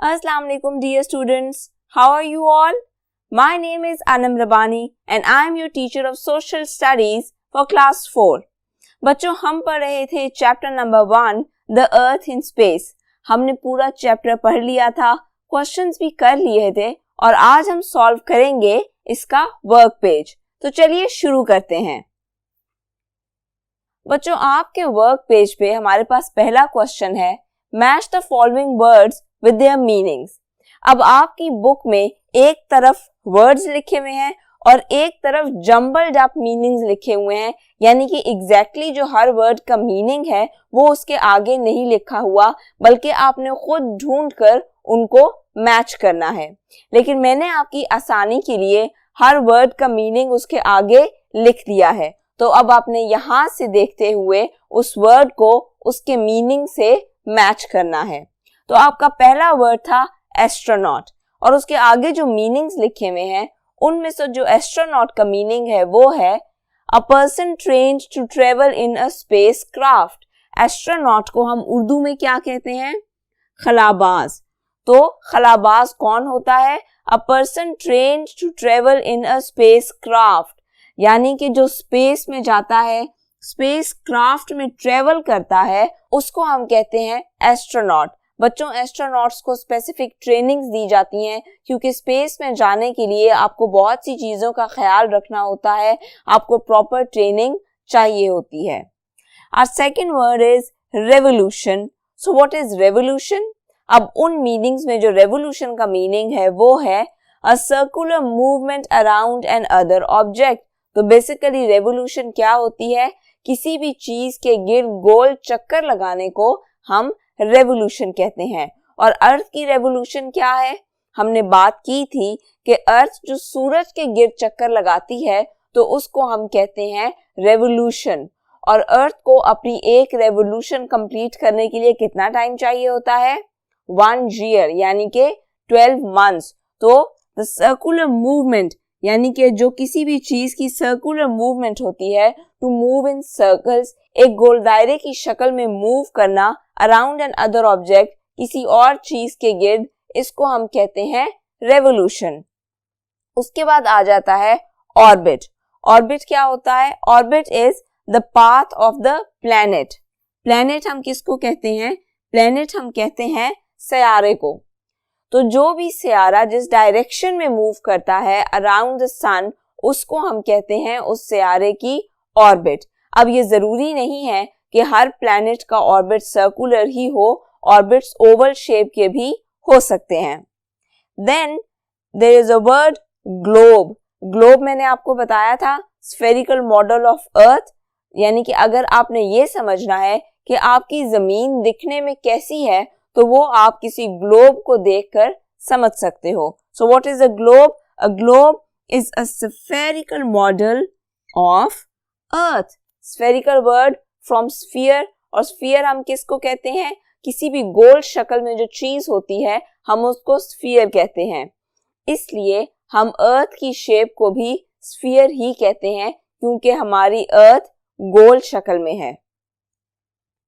Assalamu alaikum dear students. How are you all? My name is Anam Rabani and I am your teacher of social studies for class 4. बच्चों हम पढ़ रहे थे chapter number 1 the earth in space. हमने पूरा chapter पढ़ लिया था, क्वेश्चंस भी कर लिए थे और आज हम सॉल्व करेंगे इसका वर्क पेज. तो चलिए शुरू करते हैं. बच्चों आपके वर्क पेज पे हमारे पास पहला क्वेश्चन है match the following words with their meanings. अब आपकी बुक में एक तरफ वर्ड्स लिखे हुए हैं और एक तरफ जम्बल्ड अप मीनिंग्स लिखे हुए हैं, यानी कि एग्जैक्टली जो हर वर्ड का मीनिंग है वो उसके आगे नहीं लिखा हुआ, बल्कि आपने खुद ढूंढकर उनको मैच करना है. लेकिन मैंने आपकी आसानी के लिए हर वर्ड का मीनिंग उसके आगे लिख दिया है. तो अब आपने यहाँ से देखते हुए उस वर्ड को उसके मीनिंग से मैच करना है. तो आपका पहला वर्ड था एस्ट्रोनॉट और उसके आगे जो मीनिंग्स लिखे हुए हैं उनमें से जो एस्ट्रोनॉट का मीनिंग है वो है a person trained to travel in a spacecraft. Astronaut को हम उर्दू में क्या कहते हैं? खलाबाज. तो खलाबाज कौन होता है? A person trained to travel in a spacecraft, यानी कि जो स्पेस में जाता है, स्पेस क्राफ्ट में ट्रेवल करता है, उसको हम कहते हैं एस्ट्रोनॉट. बच्चों एस्ट्रोनॉट्स को स्पेसिफिक ट्रेनिंग्स दी जाती हैं क्योंकि स्पेस में जाने के लिए आपको बहुत सी चीजों का ख्याल रखना होता है, आपको प्रॉपर ट्रेनिंग चाहिए होती है. Our second word is revolution. So what is revolution? अब उन मीनिंग्स में जो रेवोल्यूशन का मीनिंग है वो है a circular movement around an other object. तो बेसिकली रेवोल्यूशन क्या होती है? किसी भी चीज के गिर्द गोल चक्कर लगाने को हम रेवोल्यूशन कहते हैं. और अर्थ की रेवोल्यूशन क्या है? हमने बात की थी कि अर्थ जो सूरज के गिर्द चक्कर लगाती है तो उसको हम कहते हैं रेवोल्यूशन. और अर्थ को अपनी एक रेवोल्यूशन कंप्लीट करने के लिए कितना टाइम चाहिए होता है? 1 year, यानी कि 12 months. तो द सर्कुलर मूवमेंट, यानी कि जो किसी भी चीज की सर्कुलर मूवमेंट होती है, टू मूव इन सर्कल्स, एक गोल दायरे की शक्ल में मूव करना अराउंड एन अदर ऑब्जेक्ट, किसी और चीज के गिर्द, इसको हम कहते हैं रेवोल्यूशन. उसके बाद आ जाता है ऑर्बिट. ऑर्बिट क्या होता है? Orbit is the path of the planet. Planet हम किसको कहते हैं? प्लैनेट हम कहते हैं सयारे को. तो जो भी सयारा जिस डायरेक्शन में मूव करता है अराउंड द सन, उसको हम कहते हैं उस सयारे की ऑर्बिट. अब ये जरूरी नहीं है कि हर प्लैनेट का ऑर्बिट सर्कुलर ही हो, ऑर्बिट्स ओवल शेप के भी हो सकते हैं. Then there is a word globe. Globe मैंने आपको बताया था स्फेरिकल मॉडल ऑफ अर्थ, यानी कि अगर आपने ये समझना है कि आपकी जमीन दिखने में कैसी है तो वो आप किसी ग्लोब को देखकर समझ सकते हो. सो what is a globe? A globe is a spherical model of earth. Spherical word from sphere, और स्फीयर हम किसको कहते हैं? किसी भी गोल शक्ल में जो चीज होती है हम उसको स्फीयर कहते हैं. इसलिए हम अर्थ की शेप को भी स्फीयर ही कहते हैं क्योंकि हमारी अर्थ गोल शक्ल में है.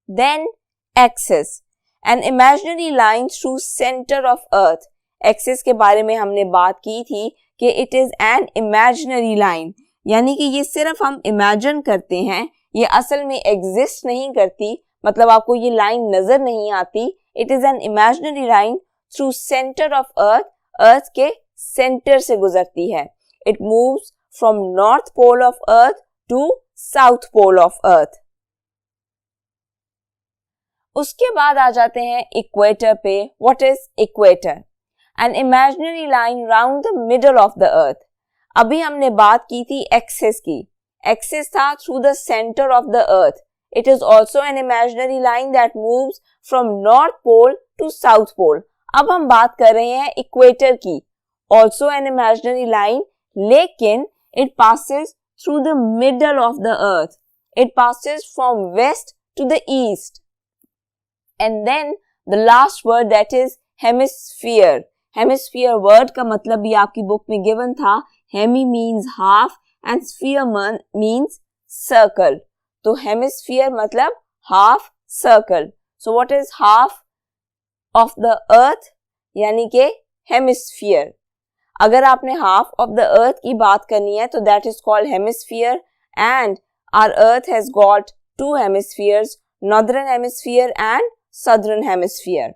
Then axis, an imaginary line through centre of earth. Axis के बारे में हमने बात की थी कि it is an imaginary line, यानी कि ये सिर्फ हम इमेजिन करते हैं, ये असल में एग्जिस्ट नहीं करती, मतलब आपको ये लाइन नजर नहीं आती. It is an imaginary line through centre of earth. Earth के सेंटर से गुजरती है. It moves from north pole of earth to south pole of earth. उसके बाद आ जाते हैं इक्वेटर पे. What is equator? An imaginary line round the middle of the earth. अभी हमने बात की थी एक्सिस की. एक्सिस था through the centre of the earth. It is also an imaginary line that moves from north pole to south pole. अब हम बात कर रहे हैं इक्वेटर की. ऑल्सो एन इमेजिनरी लाइन, लेकिन it passes through the middle of the earth. It passes from west to the east. And then the last word that is hemisphere. Hemisphere word का मतलब भी आपकी बुक में given था. Hemi means half and sphere means circle. तो hemisphere मतलब half circle. So what is half of the अर्थ? यानी कि हेमिस्फीयर। अगर आपने हाफ ऑफ द अर्थ की बात करनी है तो that is called hemisphere, and our earth has got 2 hemispheres, northern hemisphere and southern hemisphere.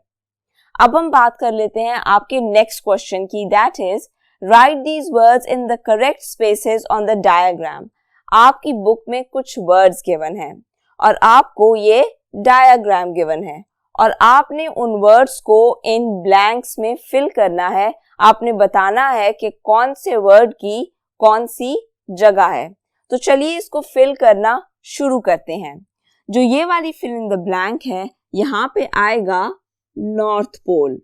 अब हम बात कर लेते हैं आपके नेक्स्ट क्वेश्चन की, that is write these words in the correct spaces on the diagram. आपकी बुक में कुछ वर्ड्स गिवन हैं और आपको ये डायग्राम गिवन है और आपने उन वर्ड्स को इन ब्लैंक्स में फिल करना है। आपने बताना है कि कौन से वर्ड की कौन सी जगह है। तो चलिए इसको फिल करना शुरू करते हैं। जो ये वाली फिल इन द ब्लैंक है, यहाँ पे आएगा नॉर्थ पोल,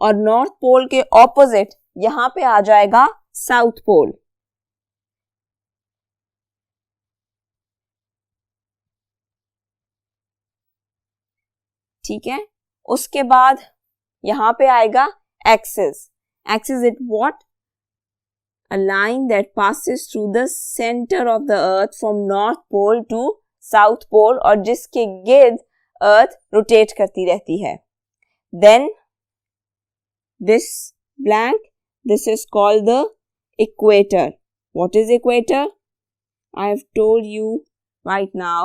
और नॉर्थ पोल के ऑपोजिट यहां पे आ जाएगा साउथ पोल। ठीक है, उसके बाद यहां पे आएगा axis. Axis it what? A line that passes through the centre of the earth from north pole to south pole, और जिसके गिर्द अर्थ रोटेट करती रहती है। Then this blank, this is called the equator. What is equator? I have told you right now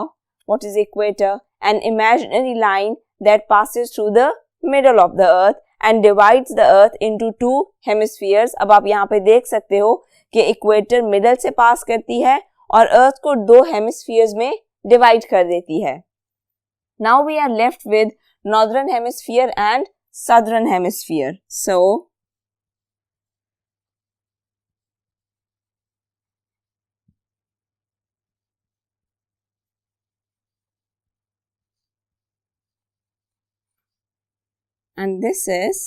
what is equator. An imaginary line that passes through the middle of the earth and divides the earth into 2 hemispheres. अब आप यहाँ पे देख सकते हो कि equator middle से पास करती है और earth को 2 hemispheres में divide कर देती है। Now we are left with northern hemisphere and southern hemisphere. So and this is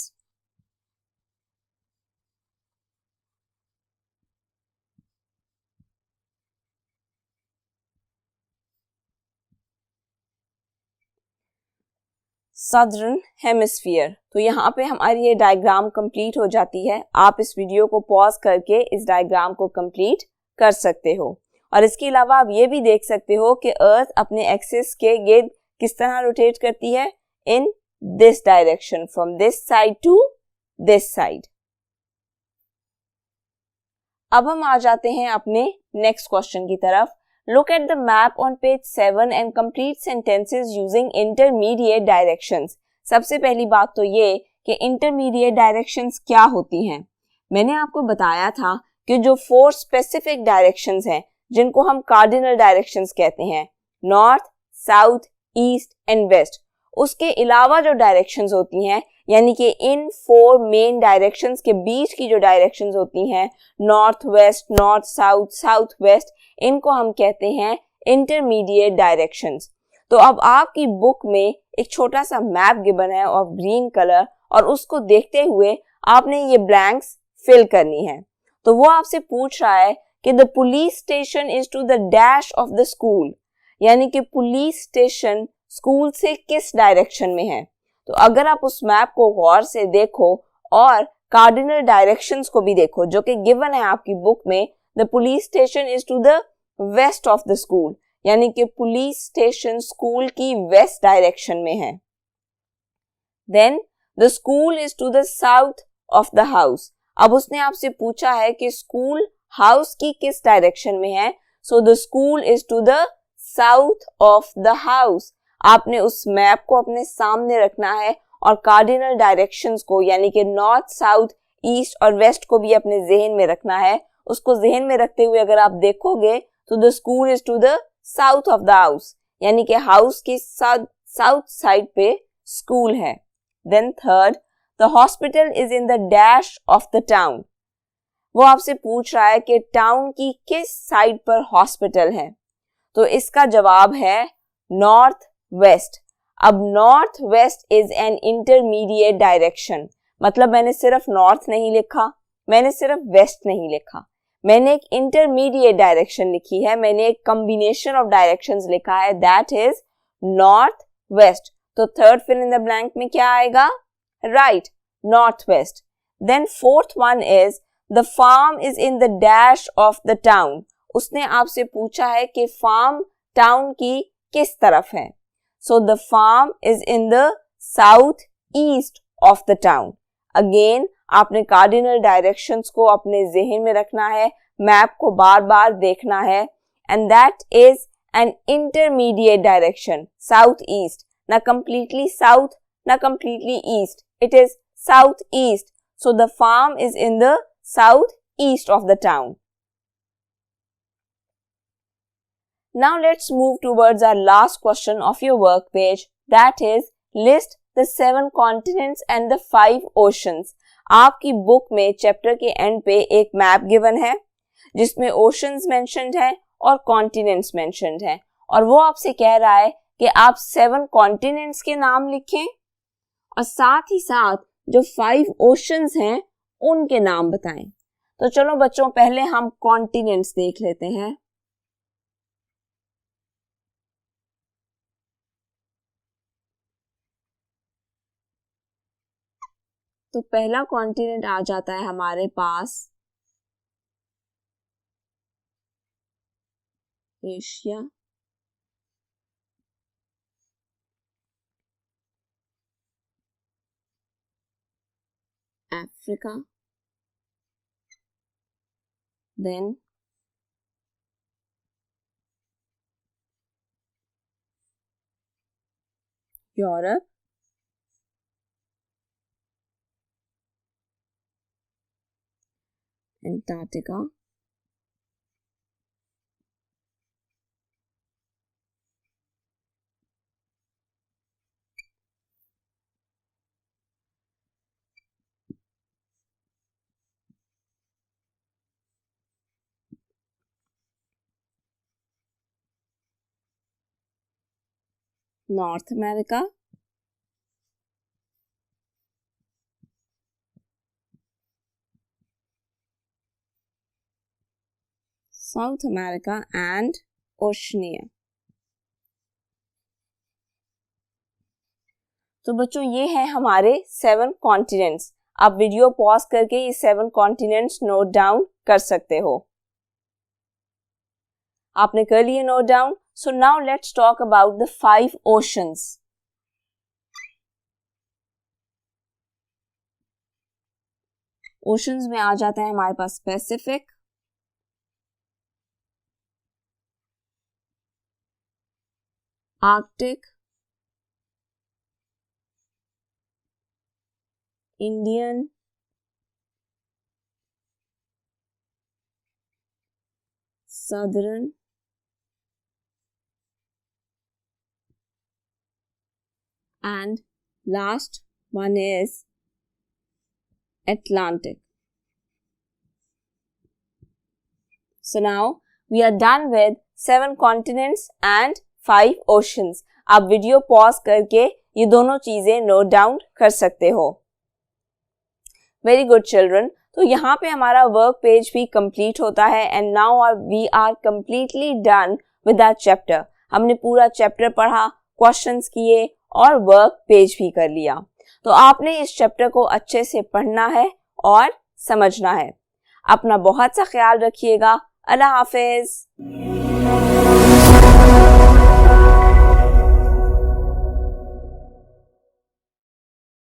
southern hemisphere. तो यहाँ पे हमारी ये डायग्राम कंप्लीट हो जाती है। आप इस वीडियो को पॉज करके इस डायग्राम को कंप्लीट कर सकते हो, और इसके अलावा आप ये भी देख सकते हो कि अर्थ अपने एक्सिस के गिर्द किस तरह रोटेट करती है, in this direction, from this side to this side. अब हम आ जाते हैं अपने नेक्स्ट क्वेश्चन की तरफ। Look at the map on page 7 and complete sentences using intermediate directions. सबसे पहली बात तो ये कि intermediate directions क्या होती हैं। मैंने आपको बताया था कि जो 4 specific directions हैं, जिनको हम cardinal directions कहते हैं, north, south, east and west, उसके अलावा जो directions होती हैं, यानी कि इन 4 मेन डायरेक्शंस के बीच की जो डायरेक्शंस होती हैं, north west, north south, south west, इनको हम कहते हैं इंटरमीडिएट डायरेक्शंस। तो अब आपकी बुक में एक छोटा सा मैप गिवन है ऑफ ग्रीन कलर, और उसको देखते हुए आपने ये ब्लैंक्स फिल करनी है। तो वो आपसे पूछ रहा है कि the police station is to the dash of the school, यानी कि पुलिस स्टेशन स्कूल से किस डायरेक्शन में है। तो अगर आप उस मैप को गौर से देखो और कार्डिनल डायरेक्शंस को भी देखो जो कि गिवन है आपकी बुक में, the police station is to the west of the school, यानी कि पुलिस स्टेशन स्कूल की वेस्ट डायरेक्शन में है। Then the school is to the south of the house. अब उसने आपसे पूछा है कि स्कूल हाउस की किस डायरेक्शन में है, so the school is to the south of the house. आपने उस मैप को अपने सामने रखना है और कार्डिनल डायरेक्शंस को, यानी कि नॉर्थ, साउथ, ईस्ट और वेस्ट को भी अपने जहन में रखना है। उसको जहन में रखते हुए अगर आप देखोगे तो the school is to the south of the house, यानी कि हाउस के साउथ साइड पे स्कूल है। Then third, the hospital is in the dash of the town. वो आपसे पूछ रहा है कि टाउन की किस साइड पर हॉस्पिटल है। तो इसका जवाब है नॉर्थ वेस्ट। अब north west is an intermediate direction, मतलब मैंने सिर्फ नॉर्थ नहीं लिखा, मैंने सिर्फ वेस्ट नहीं लिखा, मैंने एक इंटरमीडिएट डायरेक्शन लिखी है, मैंने एक कॉम्बिनेशन ऑफ डायरेक्शंस लिखा है, दैट इज नॉर्थ वेस्ट। तो third fill in the blank में क्या आएगा? Right, north west. Then fourth one is the farm is in the dash of the town. उसने आपसे पूछा है कि फार्म टाउन की किस तरफ है? So the farm is in the south east of the town. Again आपने कार्डिनल डायरेक्शंस को अपने जहन में रखना है, मैप को बार बार देखना है, and that is an intermediate direction, south east, ना कंप्लीटली साउथ ना completely east, it is south east. So the farm is in the south east of the town. Now let's move towards our last question of your work page, that is list the 7 continents and the 5 oceans। आपकी book में chapter के and पे एक map given है जिसमें oceans mentioned है और continents mentioned है, और वो आपसे कह रहा है कि आप 7 कॉन्टिनेंट्स के नाम लिखें और साथ ही साथ जो 5 ओशंस हैं उनके नाम बताएं। तो चलो बच्चों, पहले हम कॉन्टिनेंट्स देख लेते हैं। तो पहला कॉन्टिनेंट आ जाता है हमारे पास Asia, Africa, then Europe, Antarctica, North America, South America and Oceania. तो बच्चों ये हैं हमारे 7 कॉन्टिनेंट्स। आप वीडियो पॉज करके ये 7 कॉन्टिनेंट्स नोट डाउन कर सकते हो। आपने कर लिए note down. So now let's talk about the 5 oceans. Oceans में आ जाता है हमारे पास Pacific, Arctic, Indian, Southern, and last one is Atlantic. So now we are done with 7 continents and 5 oceans. आप वीडियो पॉज करके ये दोनों चीजें नोट डाउन कर सकते हो। Very good children. तो यहाँ पे हमारा वर्क पेज भी कंप्लीट होता है and now we are completely done with that chapter. हमने पूरा चैप्टर पढ़ा, क्वेश्चंस किए और वर्क पेज भी कर लिया। तो आपने इस चैप्टर को अच्छे से पढ़ना है और समझना है। अपना बहुत सा ख्याल रखिएगा। अल्लाह हाफिज।